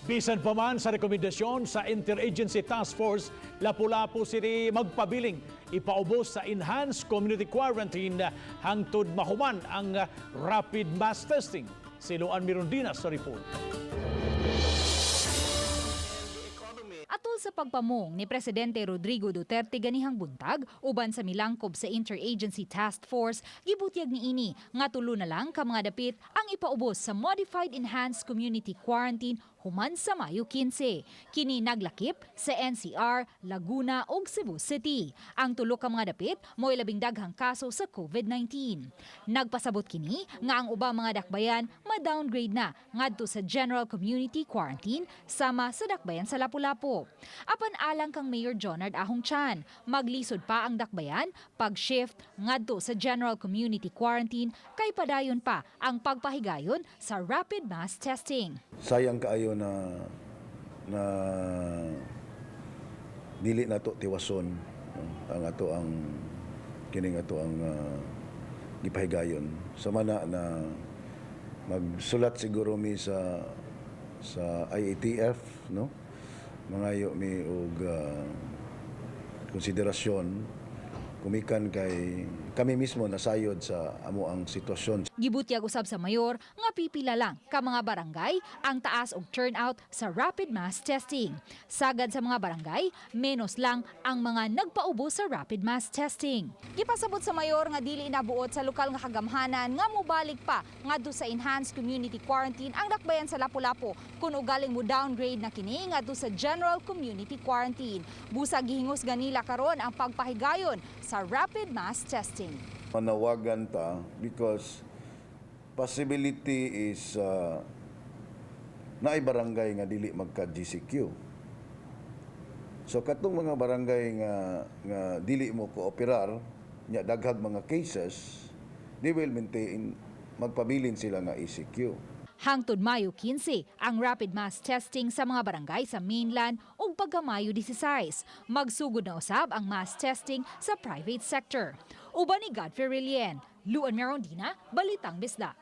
Bisan pa man sa rekomendasyon sa Interagency Task Force, lapu-lapu sini magpabiling ipaubos sa Enhanced Community Quarantine hangtod mahuman ang rapid mass testing. Si Luan Mirondinas sa report. Atol sa pagpamong ni Presidente Rodrigo Duterte ganihang buntag uban sa milangkob sa Interagency Task Force, gibutyag niini nga tulo na lang ka mga dapit ang ipaubos sa Modified Enhanced Community Quarantine human sa Mayo 15. Kini naglakip sa NCR, Laguna ug Cebu City. Ang tulo ka mga dapit mo'y labing daghang kaso sa COVID-19. Nagpasabot kini nga ang ubang mga dakbayan ma-downgrade na ngadto sa General Community Quarantine sama sa dakbayan sa Lapu-Lapu. Apan alang kang Mayor Jonard Ahong Chan, maglisod pa ang dakbayan pag-shift ngadto sa General Community Quarantine kay padayon pa ang pagpahigayon sa rapid mass testing. Sayang kaayo na dili nato tiwason ang ato ang kining ato ang gipahigayon sama na magsulat siguro mi sa IATF, no, mangayo mi og konsiderasyon kumikan kay kami mismo nasayod sa amo ang sitwasyon. Gibutyag usab sa mayor nga pipila lang ka mga barangay ang taas og turnout sa rapid mass testing. Sagad sa mga barangay, menos lang ang mga nagpaubo sa rapid mass testing. Gipasabot sa mayor nga dili nabuot sa lokal nga kagamhanan nga mobalik pa ngadto sa Enhanced Community Quarantine ang dakbayan sa Lapu-Lapu kun ugaling mo downgrade na kini ngadto sa General Community Quarantine. Busa gihingos ganila karon ang pagpahigayon sa rapid mass testing. Manawagan ta because possibility is naay barangay nga dili magka-GCQ. So katong mga barangay nga dili mo kooperar nya daghag mga cases, they will maintain magpabilin sila nga ECQ. Hangtod Mayo 15 ang rapid mass testing sa mga barangay sa mainland ug pagka Mayo 16. Magsugod na usab ang mass testing sa private sector. Uban ni Godfrey Rilien, Luan Mirondina, Balitang Bisda.